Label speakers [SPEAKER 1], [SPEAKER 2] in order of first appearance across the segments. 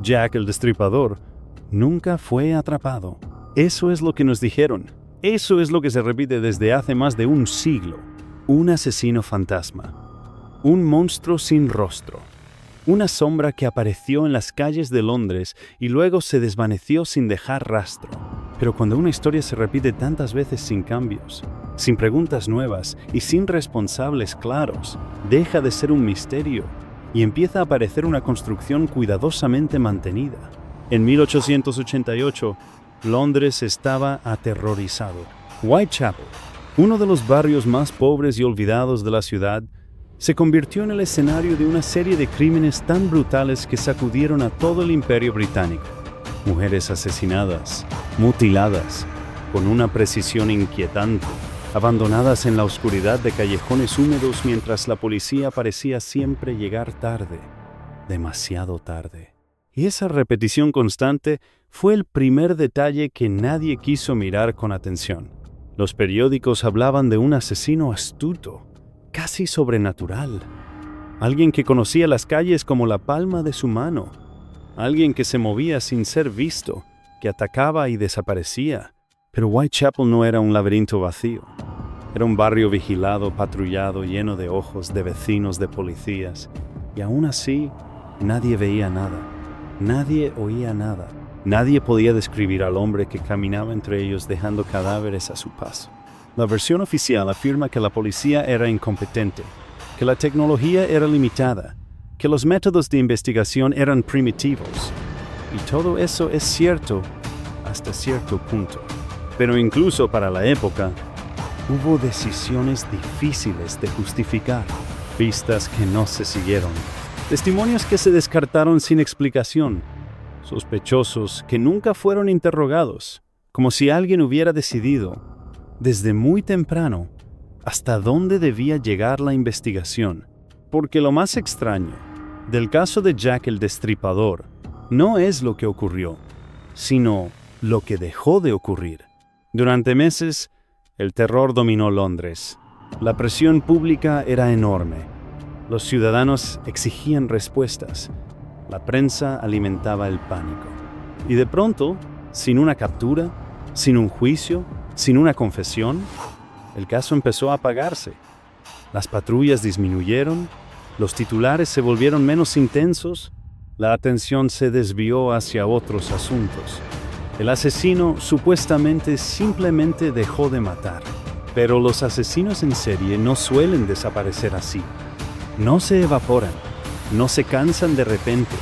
[SPEAKER 1] Jack el Destripador nunca fue atrapado. Eso es lo que nos dijeron. Eso es lo que se repite desde hace más de un siglo. Un asesino fantasma. Un monstruo sin rostro. Una sombra que apareció en las calles de Londres y luego se desvaneció sin dejar rastro. Pero cuando una historia se repite tantas veces sin cambios, sin preguntas nuevas y sin responsables claros, deja de ser un misterio y empieza a parecer una construcción cuidadosamente mantenida. En 1888, Londres estaba aterrorizado. Whitechapel, uno de los barrios más pobres y olvidados de la ciudad, se convirtió en el escenario de una serie de crímenes tan brutales que sacudieron a todo el Imperio Británico. Mujeres asesinadas, mutiladas, con una precisión inquietante, abandonadas en la oscuridad de callejones húmedos mientras la policía parecía siempre llegar tarde, demasiado tarde. Y esa repetición constante fue el primer detalle que nadie quiso mirar con atención. Los periódicos hablaban de un asesino astuto, casi sobrenatural. Alguien que conocía las calles como la palma de su mano. Alguien que se movía sin ser visto, que atacaba y desaparecía. Pero Whitechapel no era un laberinto vacío. Era un barrio vigilado, patrullado, lleno de ojos, de vecinos, de policías. Y aún así, nadie veía nada. Nadie oía nada. Nadie podía describir al hombre que caminaba entre ellos dejando cadáveres a su paso. La versión oficial afirma que la policía era incompetente, que la tecnología era limitada, que los métodos de investigación eran primitivos. Y todo eso es cierto hasta cierto punto. Pero incluso para la época, hubo decisiones difíciles de justificar, pistas que no se siguieron, testimonios que se descartaron sin explicación, sospechosos que nunca fueron interrogados, como si alguien hubiera decidido, desde muy temprano, hasta dónde debía llegar la investigación. Porque lo más extraño del caso de Jack el Destripador no es lo que ocurrió, sino lo que dejó de ocurrir. Durante meses, el terror dominó Londres. La presión pública era enorme. Los ciudadanos exigían respuestas. La prensa alimentaba el pánico. Y de pronto, sin una captura, sin un juicio, sin una confesión, el caso empezó a apagarse. Las patrullas disminuyeron, los titulares se volvieron menos intensos, la atención se desvió hacia otros asuntos. El asesino supuestamente simplemente dejó de matar. Pero los asesinos en serie no suelen desaparecer así. No se evaporan, no se cansan de repente,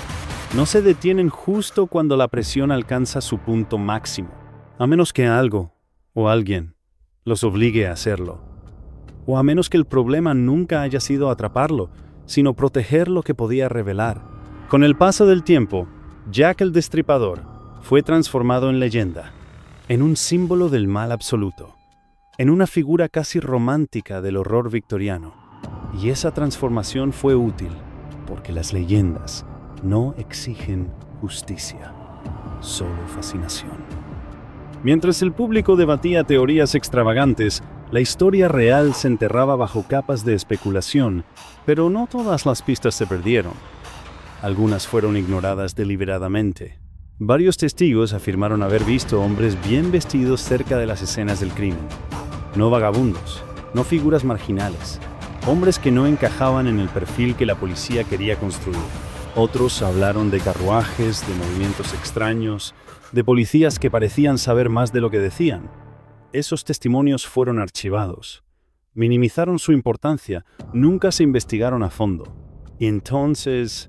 [SPEAKER 1] no se detienen justo cuando la presión alcanza su punto máximo, a menos que algo o alguien los obligue a hacerlo. O a menos que el problema nunca haya sido atraparlo, sino proteger lo que podía revelar. Con el paso del tiempo, Jack el Destripador fue transformado en leyenda, en un símbolo del mal absoluto, en una figura casi romántica del horror victoriano. Y esa transformación fue útil, porque las leyendas no exigen justicia, solo fascinación. Mientras el público debatía teorías extravagantes, la historia real se enterraba bajo capas de especulación, pero no todas las pistas se perdieron. Algunas fueron ignoradas deliberadamente. Varios testigos afirmaron haber visto hombres bien vestidos cerca de las escenas del crimen. No vagabundos, no figuras marginales, hombres que no encajaban en el perfil que la policía quería construir. Otros hablaron de carruajes, de movimientos extraños, de policías que parecían saber más de lo que decían. Esos testimonios fueron archivados. Minimizaron su importancia, nunca se investigaron a fondo. Y entonces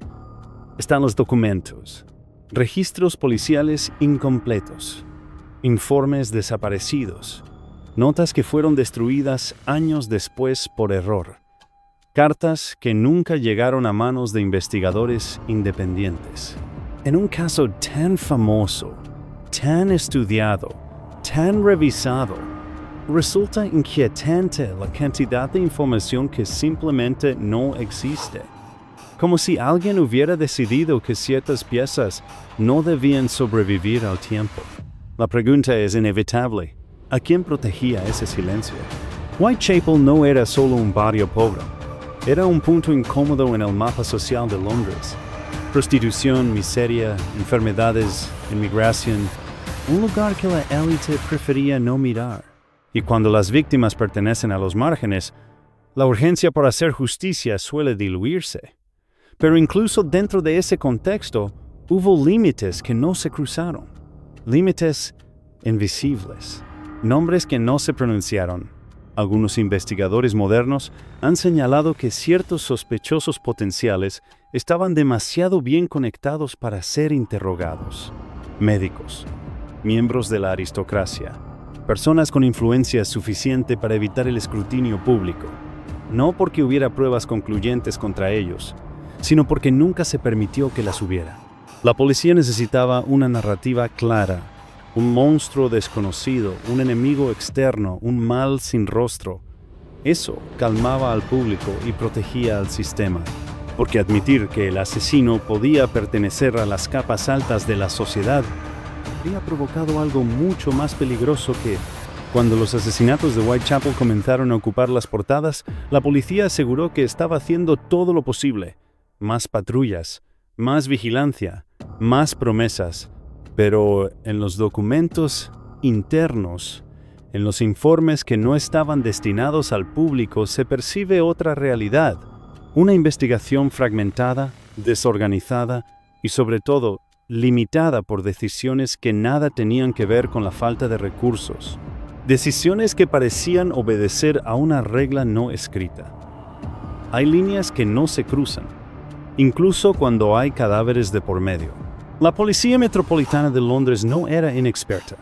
[SPEAKER 1] están los documentos, registros policiales incompletos, informes desaparecidos, notas que fueron destruidas años después por error, cartas que nunca llegaron a manos de investigadores independientes. En un caso tan famoso, tan estudiado, tan revisado, resulta inquietante la cantidad de información que simplemente no existe. Como si alguien hubiera decidido que ciertas piezas no debían sobrevivir al tiempo. La pregunta es inevitable. ¿A quién protegía ese silencio? Whitechapel no era solo un barrio pobre. Era un punto incómodo en el mapa social de Londres. Prostitución, miseria, enfermedades, inmigración. Un lugar que la élite prefería no mirar. Y cuando las víctimas pertenecen a los márgenes, la urgencia por hacer justicia suele diluirse. Pero incluso dentro de ese contexto, hubo límites que no se cruzaron. Límites invisibles. Nombres que no se pronunciaron. Algunos investigadores modernos han señalado que ciertos sospechosos potenciales estaban demasiado bien conectados para ser interrogados. Médicos, miembros de la aristocracia, personas con influencia suficiente para evitar el escrutinio público, no porque hubiera pruebas concluyentes contra ellos, sino porque nunca se permitió que las hubiera. La policía necesitaba una narrativa clara, un monstruo desconocido, un enemigo externo, un mal sin rostro. Eso calmaba al público y protegía al sistema, porque admitir que el asesino podía pertenecer a las capas altas de la sociedad habría provocado algo mucho más peligroso que, cuando los asesinatos de Whitechapel comenzaron a ocupar las portadas, la policía aseguró que estaba haciendo todo lo posible. Más patrullas, más vigilancia, más promesas. Pero en los documentos internos, en los informes que no estaban destinados al público, se percibe otra realidad. Una investigación fragmentada, desorganizada y sobre todo limitada por decisiones que nada tenían que ver con la falta de recursos. Decisiones que parecían obedecer a una regla no escrita. Hay líneas que no se cruzan, incluso cuando hay cadáveres de por medio. La Policía Metropolitana de Londres no era inexperta.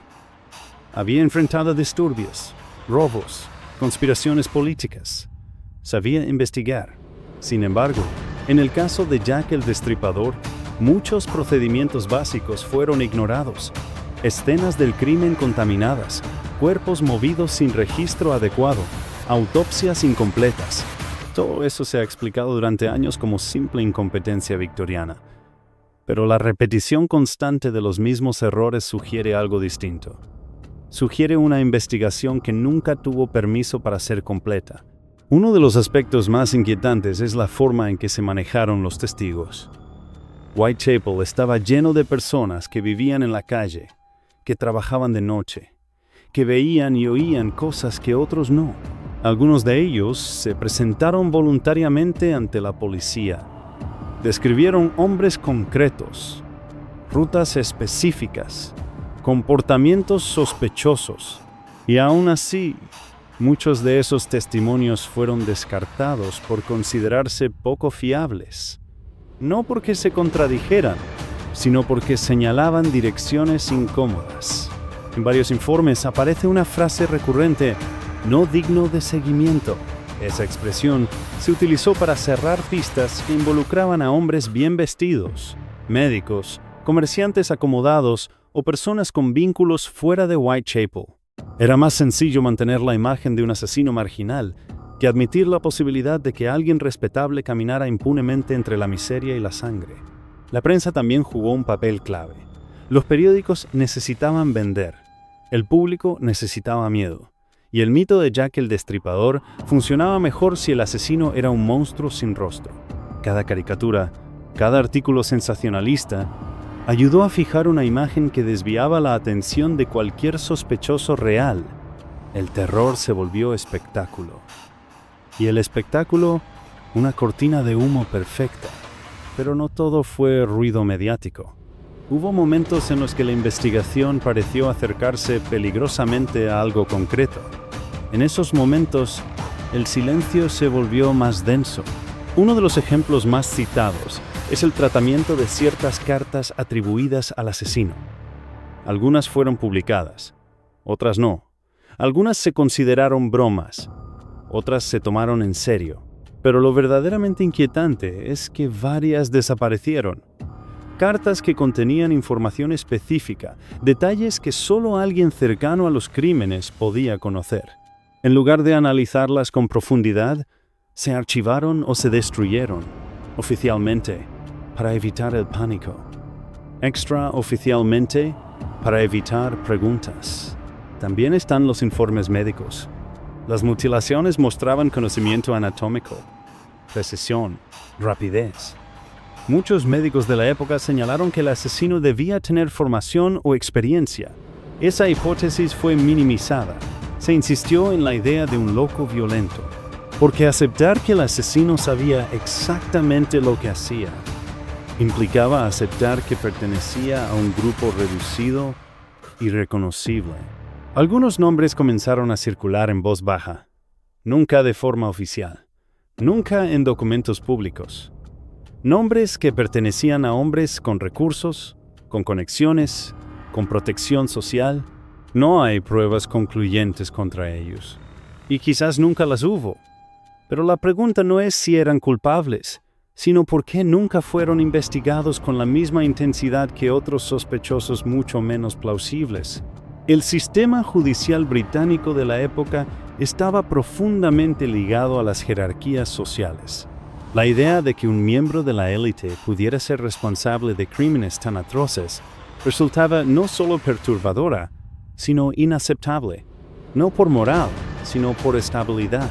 [SPEAKER 1] Había enfrentado disturbios, robos, conspiraciones políticas. Sabía investigar. Sin embargo, en el caso de Jack el Destripador, muchos procedimientos básicos fueron ignorados. Escenas del crimen contaminadas, cuerpos movidos sin registro adecuado, autopsias incompletas. Todo eso se ha explicado durante años como simple incompetencia victoriana. Pero la repetición constante de los mismos errores sugiere algo distinto. Sugiere una investigación que nunca tuvo permiso para ser completa. Uno de los aspectos más inquietantes es la forma en que se manejaron los testigos. Whitechapel estaba lleno de personas que vivían en la calle, que trabajaban de noche, que veían y oían cosas que otros no. Algunos de ellos se presentaron voluntariamente ante la policía. Describieron hombres concretos, rutas específicas, comportamientos sospechosos, y aún así, muchos de esos testimonios fueron descartados por considerarse poco fiables. No porque se contradijeran, sino porque señalaban direcciones incómodas. En varios informes aparece una frase recurrente, no digno de seguimiento. Esa expresión se utilizó para cerrar pistas que involucraban a hombres bien vestidos, médicos, comerciantes acomodados o personas con vínculos fuera de Whitechapel. Era más sencillo mantener la imagen de un asesino marginal que admitir la posibilidad de que alguien respetable caminara impunemente entre la miseria y la sangre. La prensa también jugó un papel clave. Los periódicos necesitaban vender, el público necesitaba miedo. Y el mito de Jack el Destripador funcionaba mejor si el asesino era un monstruo sin rostro. Cada caricatura, cada artículo sensacionalista, ayudó a fijar una imagen que desviaba la atención de cualquier sospechoso real. El terror se volvió espectáculo. Y el espectáculo, una cortina de humo perfecta. Pero no todo fue ruido mediático. Hubo momentos en los que la investigación pareció acercarse peligrosamente a algo concreto. En esos momentos, el silencio se volvió más denso. Uno de los ejemplos más citados es el tratamiento de ciertas cartas atribuidas al asesino. Algunas fueron publicadas, otras no. Algunas se consideraron bromas, otras se tomaron en serio. Pero lo verdaderamente inquietante es que varias desaparecieron. Cartas que contenían información específica, detalles que solo alguien cercano a los crímenes podía conocer. En lugar de analizarlas con profundidad, se archivaron o se destruyeron, oficialmente, para evitar el pánico. Extraoficialmente, para evitar preguntas. También están los informes médicos. Las mutilaciones mostraban conocimiento anatómico, precisión, rapidez. Muchos médicos de la época señalaron que el asesino debía tener formación o experiencia. Esa hipótesis fue minimizada. Se insistió en la idea de un loco violento, porque aceptar que el asesino sabía exactamente lo que hacía implicaba aceptar que pertenecía a un grupo reducido y reconocible. Algunos nombres comenzaron a circular en voz baja, nunca de forma oficial, nunca en documentos públicos. Nombres que pertenecían a hombres con recursos, con conexiones, con protección social. No hay pruebas concluyentes contra ellos, y quizás nunca las hubo. Pero la pregunta no es si eran culpables, sino por qué nunca fueron investigados con la misma intensidad que otros sospechosos mucho menos plausibles. El sistema judicial británico de la época estaba profundamente ligado a las jerarquías sociales. La idea de que un miembro de la élite pudiera ser responsable de crímenes tan atroces resultaba no solo perturbadora, sino inaceptable, no por moral, sino por estabilidad.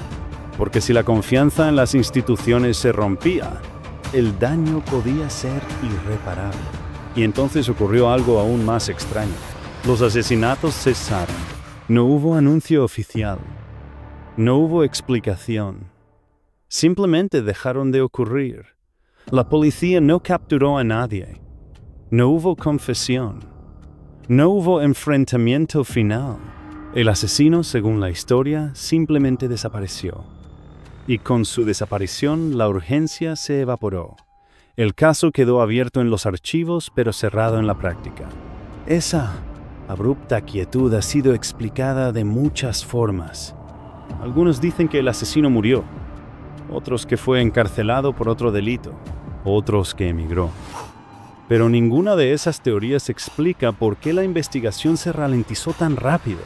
[SPEAKER 1] Porque si la confianza en las instituciones se rompía, el daño podía ser irreparable. Y entonces ocurrió algo aún más extraño. Los asesinatos cesaron. No hubo anuncio oficial. No hubo explicación. Simplemente dejaron de ocurrir. La policía no capturó a nadie. No hubo confesión. No hubo enfrentamiento final. El asesino, según la historia, simplemente desapareció. Y con su desaparición, la urgencia se evaporó. El caso quedó abierto en los archivos, pero cerrado en la práctica. Esa abrupta quietud ha sido explicada de muchas formas. Algunos dicen que el asesino murió, otros que fue encarcelado por otro delito, otros que emigró. Pero ninguna de esas teorías explica por qué la investigación se ralentizó tan rápido.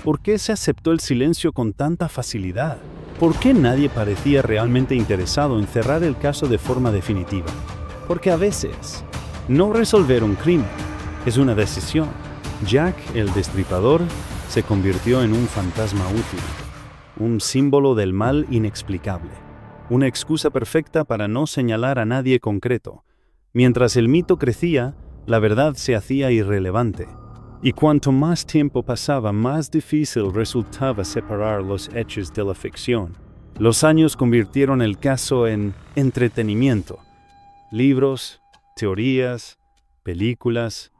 [SPEAKER 1] ¿Por qué se aceptó el silencio con tanta facilidad? ¿Por qué nadie parecía realmente interesado en cerrar el caso de forma definitiva? Porque a veces, no resolver un crimen es una decisión. Jack el Destripador se convirtió en un fantasma útil, un símbolo del mal inexplicable, una excusa perfecta para no señalar a nadie concreto. Mientras el mito crecía, la verdad se hacía irrelevante. Y cuanto más tiempo pasaba, más difícil resultaba separar los hechos de la ficción. Los años convirtieron el caso en entretenimiento. Libros, teorías, películas.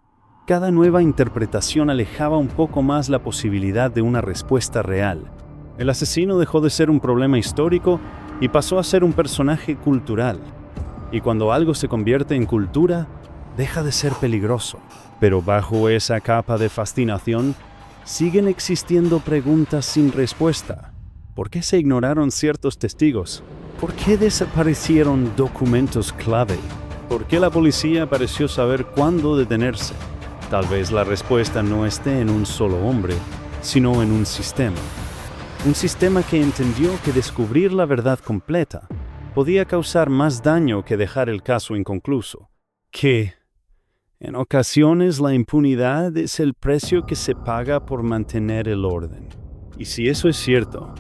[SPEAKER 1] Cada nueva interpretación alejaba un poco más la posibilidad de una respuesta real. El asesino dejó de ser un problema histórico y pasó a ser un personaje cultural. Y cuando algo se convierte en cultura, deja de ser peligroso. Pero bajo esa capa de fascinación, siguen existiendo preguntas sin respuesta. ¿Por qué se ignoraron ciertos testigos? ¿Por qué desaparecieron documentos clave? ¿Por qué la policía pareció saber cuándo detenerse? Tal vez la respuesta no esté en un solo hombre, sino en un sistema. Un sistema que entendió que descubrir la verdad completa podía causar más daño que dejar el caso inconcluso. Que en ocasiones la impunidad es el precio que se paga por mantener el orden. Y si eso es cierto,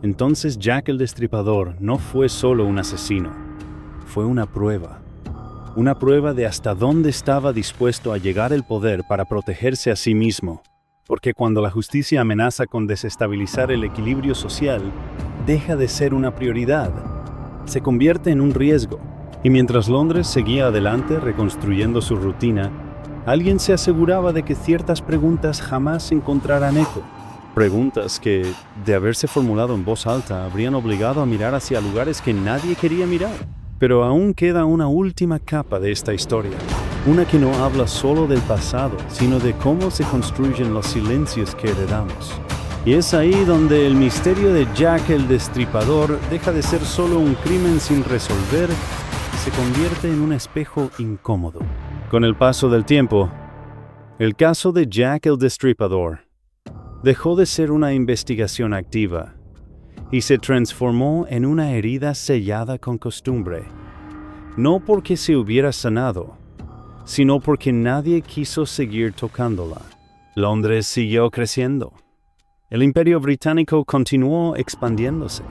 [SPEAKER 1] entonces Jack el Destripador no fue solo un asesino, fue una prueba de hasta dónde estaba dispuesto a llegar el poder para protegerse a sí mismo. Porque cuando la justicia amenaza con desestabilizar el equilibrio social, deja de ser una prioridad, se convierte en un riesgo. Y mientras Londres seguía adelante reconstruyendo su rutina, alguien se aseguraba de que ciertas preguntas jamás encontraran eco. Preguntas que, de haberse formulado en voz alta, habrían obligado a mirar hacia lugares que nadie quería mirar. Pero aún queda una última capa de esta historia. Una que no habla solo del pasado, sino de cómo se construyen los silencios que heredamos. Y es ahí donde el misterio de Jack el Destripador deja de ser solo un crimen sin resolver y se convierte en un espejo incómodo. Con el paso del tiempo, el caso de Jack el Destripador dejó de ser una investigación activa y se transformó en una herida sellada con costumbre. No porque se hubiera sanado, sino porque nadie quiso seguir tocándola. Londres siguió creciendo. El Imperio Británico continuó expandiéndose.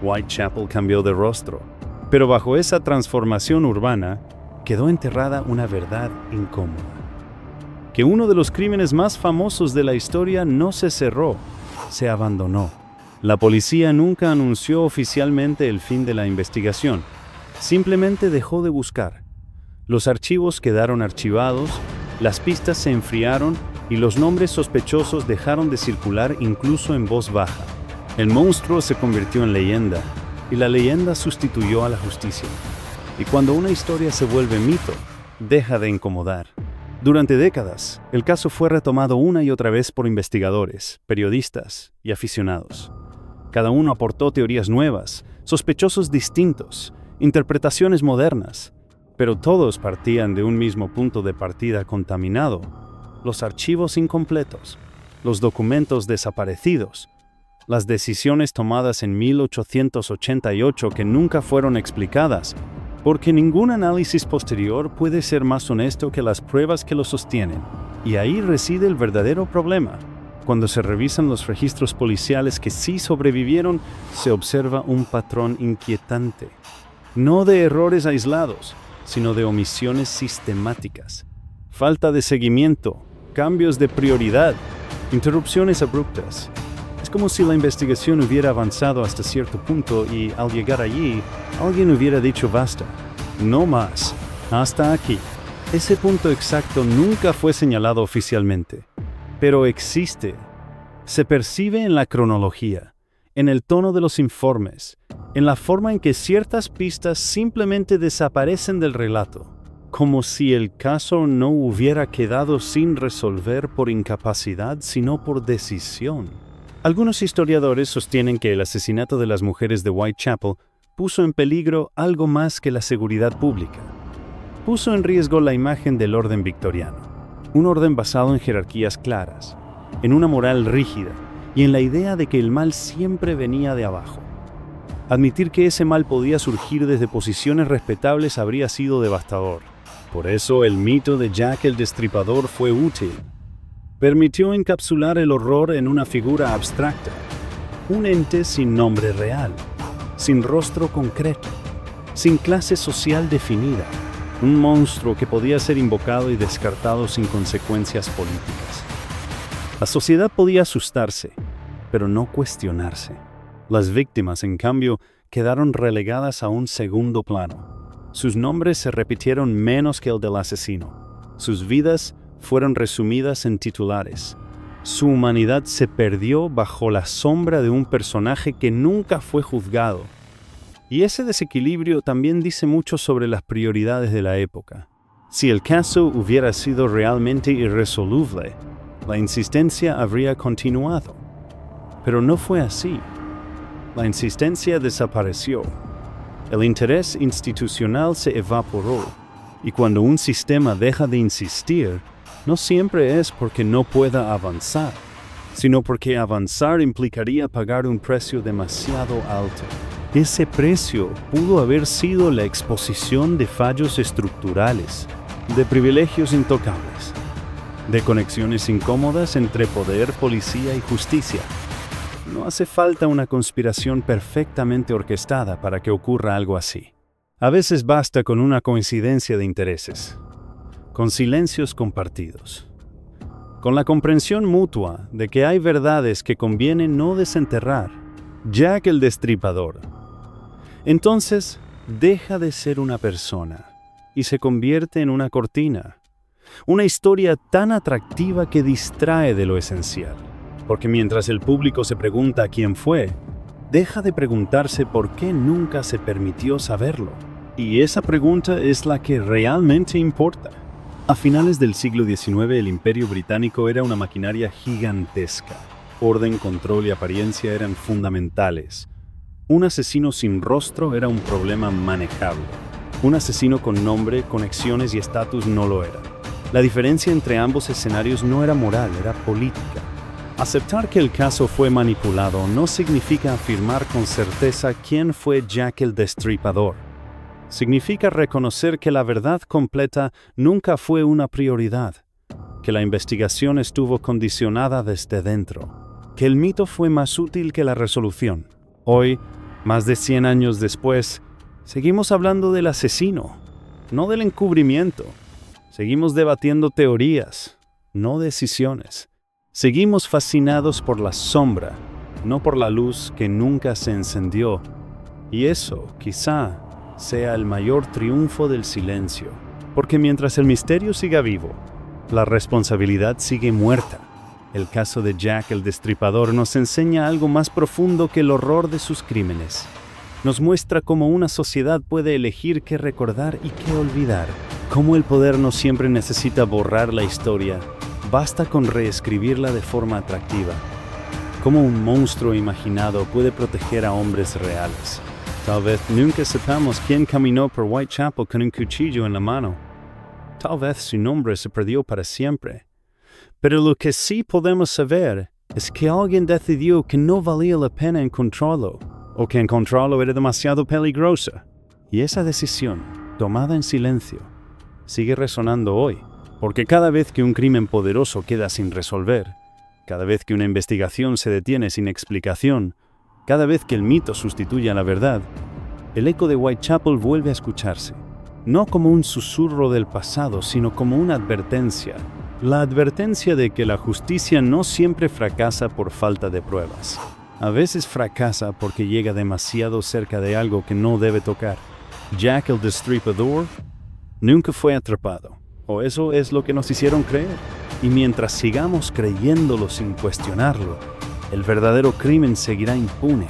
[SPEAKER 1] Whitechapel cambió de rostro. Pero bajo esa transformación urbana, quedó enterrada una verdad incómoda. Que uno de los crímenes más famosos de la historia no se cerró, se abandonó. La policía nunca anunció oficialmente el fin de la investigación, simplemente dejó de buscar. Los archivos quedaron archivados, las pistas se enfriaron y los nombres sospechosos dejaron de circular incluso en voz baja. El monstruo se convirtió en leyenda y la leyenda sustituyó a la justicia. Y cuando una historia se vuelve mito, deja de incomodar. Durante décadas, el caso fue retomado una y otra vez por investigadores, periodistas y aficionados. Cada uno aportó teorías nuevas, sospechosos distintos, interpretaciones modernas, pero todos partían de un mismo punto de partida contaminado: los archivos incompletos, los documentos desaparecidos, las decisiones tomadas en 1888 que nunca fueron explicadas, porque ningún análisis posterior puede ser más honesto que las pruebas que lo sostienen. Y ahí reside el verdadero problema. Cuando se revisan los registros policiales que sí sobrevivieron, se observa un patrón inquietante. No de errores aislados, sino de omisiones sistemáticas. Falta de seguimiento, cambios de prioridad, interrupciones abruptas. Es como si la investigación hubiera avanzado hasta cierto punto y al llegar allí, alguien hubiera dicho basta, no más, hasta aquí. Ese punto exacto nunca fue señalado oficialmente, pero existe. Se percibe en la cronología, en el tono de los informes, en la forma en que ciertas pistas simplemente desaparecen del relato, como si el caso no hubiera quedado sin resolver por incapacidad, sino por decisión. Algunos historiadores sostienen que el asesinato de las mujeres de Whitechapel puso en peligro algo más que la seguridad pública. Puso en riesgo la imagen del orden victoriano, un orden basado en jerarquías claras, en una moral rígida y en la idea de que el mal siempre venía de abajo. Admitir que ese mal podía surgir desde posiciones respetables habría sido devastador. Por eso el mito de Jack el Destripador fue útil. Permitió encapsular el horror en una figura abstracta, un ente sin nombre real, sin rostro concreto, sin clase social definida, un monstruo que podía ser invocado y descartado sin consecuencias políticas. La sociedad podía asustarse, pero no cuestionarse. Las víctimas, en cambio, quedaron relegadas a un segundo plano. Sus nombres se repitieron menos que el del asesino. Sus vidas fueron resumidas en titulares. Su humanidad se perdió bajo la sombra de un personaje que nunca fue juzgado. Y ese desequilibrio también dice mucho sobre las prioridades de la época. Si el caso hubiera sido realmente irresoluble, la insistencia habría continuado. Pero no fue así. La insistencia desapareció. El interés institucional se evaporó. Y cuando un sistema deja de insistir, no siempre es porque no pueda avanzar, sino porque avanzar implicaría pagar un precio demasiado alto. Ese precio pudo haber sido la exposición de fallos estructurales, de privilegios intocables, de conexiones incómodas entre poder, policía y justicia. No hace falta una conspiración perfectamente orquestada para que ocurra algo así. A veces basta con una coincidencia de intereses, con silencios compartidos, con la comprensión mutua de que hay verdades que conviene no desenterrar. Jack el Destripador, entonces, deja de ser una persona y se convierte en una cortina, una historia tan atractiva que distrae de lo esencial. Porque mientras el público se pregunta quién fue, deja de preguntarse por qué nunca se permitió saberlo. Y esa pregunta es la que realmente importa. A finales del siglo XIX, el Imperio Británico era una maquinaria gigantesca. Orden, control y apariencia eran fundamentales. Un asesino sin rostro era un problema manejable. Un asesino con nombre, conexiones y estatus no lo era. La diferencia entre ambos escenarios no era moral, era política. Aceptar que el caso fue manipulado no significa afirmar con certeza quién fue Jack el Destripador. Significa reconocer que la verdad completa nunca fue una prioridad, que la investigación estuvo condicionada desde dentro, que el mito fue más útil que la resolución. Hoy, más de 100 años después, Seguimos hablando del asesino, no del encubrimiento. Seguimos debatiendo teorías, no decisiones. Seguimos fascinados por la sombra, no por la luz que nunca se encendió. Y eso, quizá, sea el mayor triunfo del silencio. Porque mientras el misterio siga vivo, la responsabilidad sigue muerta. El caso de Jack el Destripador nos enseña algo más profundo que el horror de sus crímenes. Nos muestra cómo una sociedad puede elegir qué recordar y qué olvidar. Cómo el poder no siempre necesita borrar la historia, basta con reescribirla de forma atractiva. Cómo un monstruo imaginado puede proteger a hombres reales. Tal vez nunca sepamos quién caminó por Whitechapel con un cuchillo en la mano. Tal vez su nombre se perdió para siempre. Pero lo que sí podemos saber es que alguien decidió que no valía la pena encontrarlo, o que encontrarlo era demasiado peligroso. Y esa decisión, tomada en silencio, sigue resonando hoy, porque cada vez que un crimen poderoso queda sin resolver, cada vez que una investigación se detiene sin explicación, cada vez que el mito sustituye a la verdad, el eco de Whitechapel vuelve a escucharse, no como un susurro del pasado, sino como una advertencia. La advertencia de que la justicia no siempre fracasa por falta de pruebas. A veces fracasa porque llega demasiado cerca de algo que no debe tocar. Jack el Destripador nunca fue atrapado, o eso es lo que nos hicieron creer. Y mientras sigamos creyéndolo sin cuestionarlo, el verdadero crimen seguirá impune.